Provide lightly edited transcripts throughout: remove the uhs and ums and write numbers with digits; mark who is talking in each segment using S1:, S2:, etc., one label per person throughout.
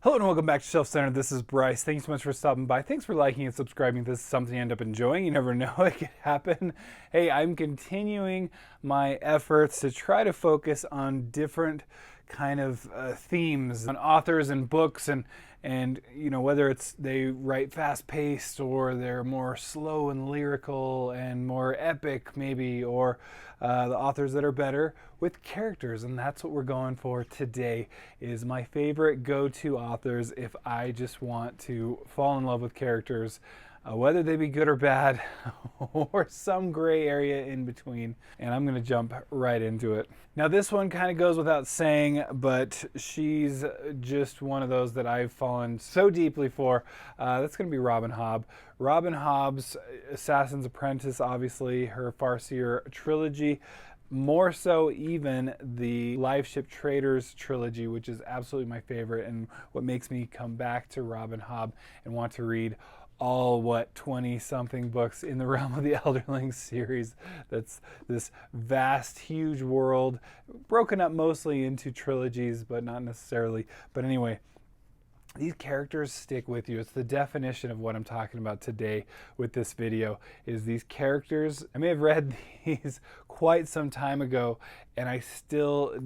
S1: Hello and welcome back to Shelf Center. This is Bryce. Thanks so much for stopping by. Thanks for liking and subscribing. If this is something you end up enjoying. You never know, it could happen. Hey, I'm continuing my efforts to try to focus on different kind of themes on authors and books and whether it's they write fast paced or they're more slow and lyrical and more epic maybe, or the authors that are better with characters. And that's what we're going for today, is my favorite go-to authors if I just want to fall in love with characters, whether they be good or bad, or some gray area in between. And I'm going to jump right into it. Now, this one kind of goes without saying, but she's just one of those that I've fallen so deeply for. That's going to be Robin Hobb. Robin Hobb's Assassin's Apprentice, obviously, her Farseer trilogy. More so even the Live Ship Traders trilogy, which is absolutely my favorite and what makes me come back to Robin Hobb and want to read all 20 something books in the realm of the Elderling series. That's this vast, huge world, broken up mostly into trilogies, but not necessarily. But anyway, these characters stick with you. It's the definition of what I'm talking about today with this video, is these characters. I may have read these quite some time ago, and I still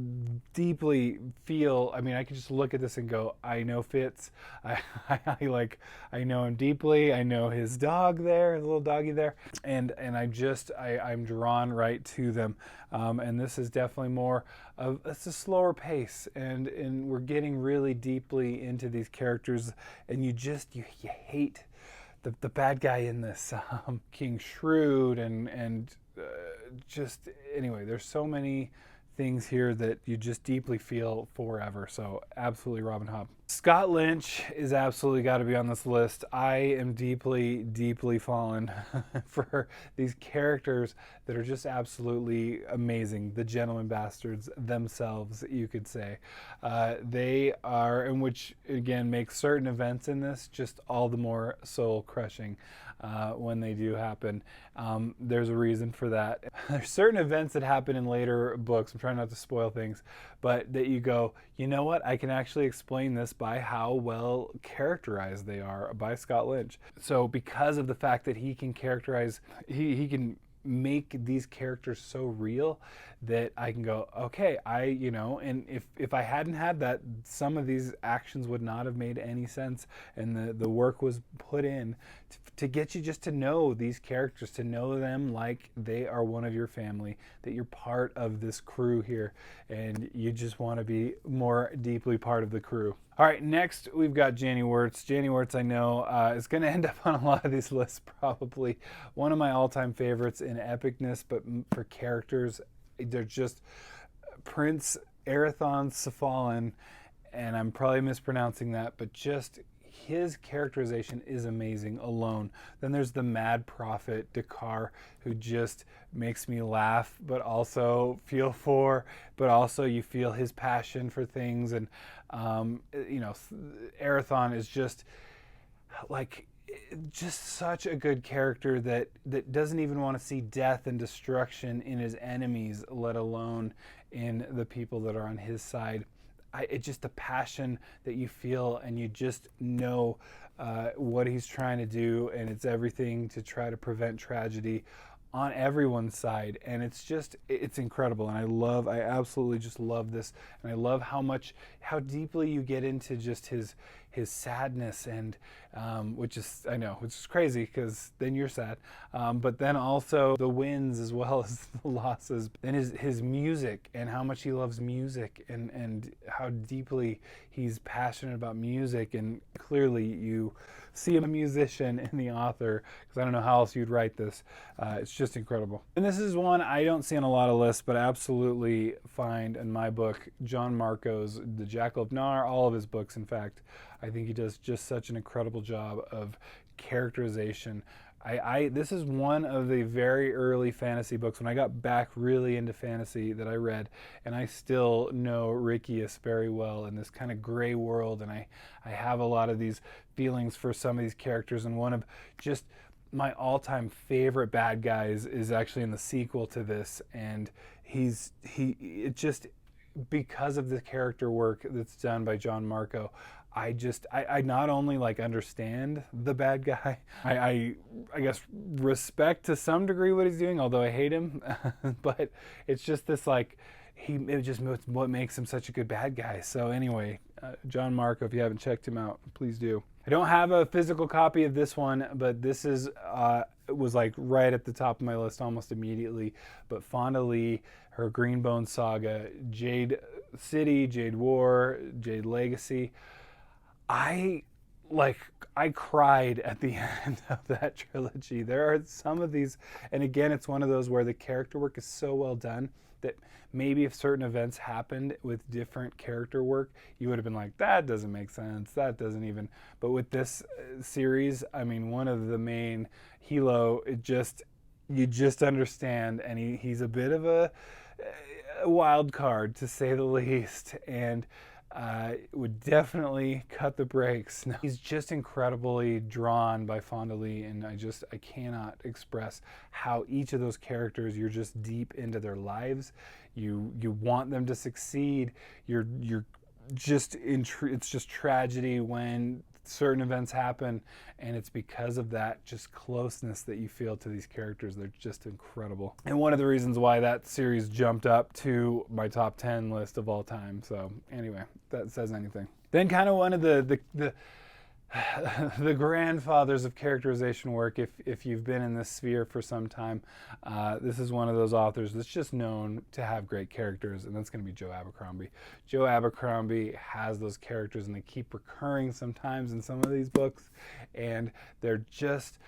S1: deeply feel, I can just look at this and go, I know Fitz. I know him deeply. I know his dog there, his little doggy there. And I'm drawn right to them. And this is definitely more of, it's a slower pace, and we're getting really deeply into these characters, and you hate the bad guy in this, King Shrewd, and just anyway, there's so many things here that you just deeply feel forever. So absolutely Robin Hobb. Scott Lynch is absolutely got to be on this list. I am deeply, deeply fallen for these characters that are just absolutely amazing. The gentleman bastards themselves, you could say. They are, and which again makes certain events in this just all the more soul crushing when they do happen. There's a reason for that. There's certain events that happen in later books, I'm trying not to spoil things, but that you go, you know what, I can actually explain this by how well characterized they are by Scott Lynch. So because of the fact that he can characterize, he can make these characters so real that I can go, okay, and if I hadn't had that, some of these actions would not have made any sense, and the work was put in to get you just to know these characters, to know them like they are one of your family, that you're part of this crew here, and you just want to be more deeply part of the crew. All right, next we've got Janny Wirtz. Janny Wirtz, I know, is going to end up on a lot of these lists, probably. One of my all-time favorites in epicness, but for characters, they're just Prince Arathon Cephalon, and I'm probably mispronouncing that, but just his characterization is amazing alone. Then there's the Mad Prophet Dakar, who just makes me laugh, but also feel for, but also you feel his passion for things. And Arathon is just such a good character that doesn't even want to see death and destruction in his enemies, let alone in the people that are on his side. It's just the passion that you feel, and you just know what he's trying to do, and it's everything to try to prevent tragedy on everyone's side. And it's incredible, and I absolutely just love this, and I love how deeply you get into just his sadness, and which is crazy, because then you're sad, but then also the wins as well as the losses. Then his music, and how much he loves music, and how deeply he's passionate about music, and clearly you see a musician in the author, because I don't know how else you'd write this. It's just incredible. And this is one I don't see on a lot of lists, but absolutely find in my book, John Marco's The Jackal of Nar, all of his books, in fact. I think he does just such an incredible job of characterization. This is one of the very early fantasy books when I got back really into fantasy that I read, and I still know Riccius very well in this kind of gray world, and I have a lot of these feelings for some of these characters, and one of just my all-time favorite bad guys is actually in the sequel to this, and it just because of the character work that's done by John Marco, I not only like understand the bad guy, I guess respect to some degree what he's doing, although I hate him. But it's just this like it just what makes him such a good bad guy. So anyway, John Marco, if you haven't checked him out, please do. I don't have a physical copy of this one, but this is was like right at the top of my list almost immediately. But Fonda Lee, her Greenbone saga, Jade City, Jade War, Jade Legacy. I cried at the end of that trilogy. There are some of these, and again, it's one of those where the character work is so well done that maybe if certain events happened with different character work, you would have been like, that doesn't make sense, that doesn't even. But with this series, I mean, one of the main Hilo, you just understand, and he's a bit of a wild card to say the least, and would definitely cut the brakes. No, he's just incredibly drawn by Fonda Lee, and I cannot express how each of those characters, you're just deep into their lives. You want them to succeed. You're just it's just tragedy when certain events happen, and it's because of that just closeness that you feel to these characters. They're just incredible, and one of the reasons why that series jumped up to my top 10 list of all time. So anyway, that says anything. Then kind of one of the the grandfathers of characterization work, if you've been in this sphere for some time, this is one of those authors that's just known to have great characters, and that's going to be Joe Abercrombie. Joe Abercrombie has those characters, and they keep recurring sometimes in some of these books, and they're just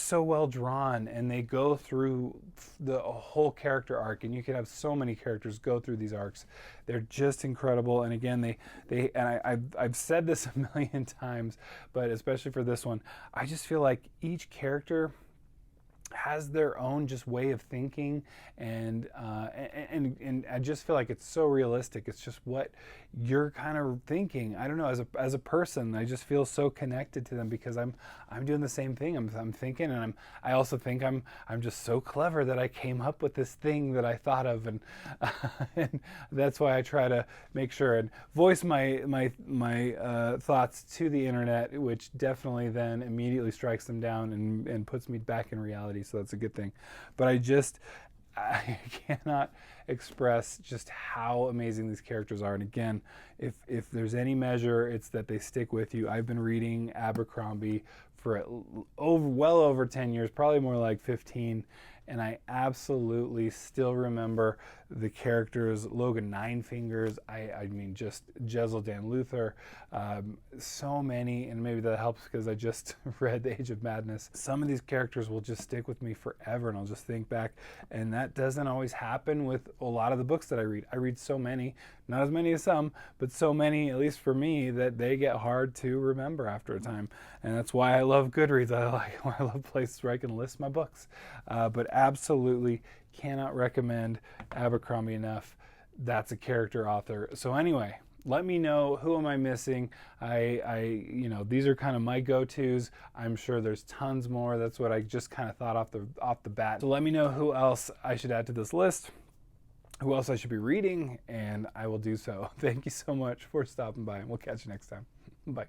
S1: so well drawn, and they go through the whole character arc, and you can have so many characters go through these arcs. They're just incredible, and again, I've said this a million times, but especially for this one, I just feel like each character has their own just way of thinking, and I just feel like it's so realistic. It's just what you're kind of thinking. I don't know, as a person, I just feel so connected to them because I'm doing the same thing. I'm thinking, and I also think I'm just so clever that I came up with this thing that I thought of, and and that's why I try to make sure and voice my thoughts to the internet, which definitely then immediately strikes them down and puts me back in reality. So that's a good thing. But I cannot express just how amazing these characters are. And again, if there's any measure, it's that they stick with you. I've been reading Abercrombie for well over 10 years, probably more like 15. And I absolutely still remember the characters, Logan Ninefingers, I mean, just Jezzel Dan Luther, so many, and maybe that helps because I just read The Age of Madness. Some of these characters will just stick with me forever, and I'll just think back, and that doesn't always happen with a lot of the books that I read. I read so many, not as many as some, but so many, at least for me, that they get hard to remember after a time, and that's why I love Goodreads. I love places where I can list my books, but absolutely cannot recommend Abercrombie enough. That's a character author. So anyway, let me know, who am I missing? These are kind of my go-tos. I'm sure there's tons more. That's what I just kind of thought off the bat. So let me know who else I should add to this list, who else I should be reading, and I will do so. Thank you so much for stopping by, and we'll catch you next time. Bye.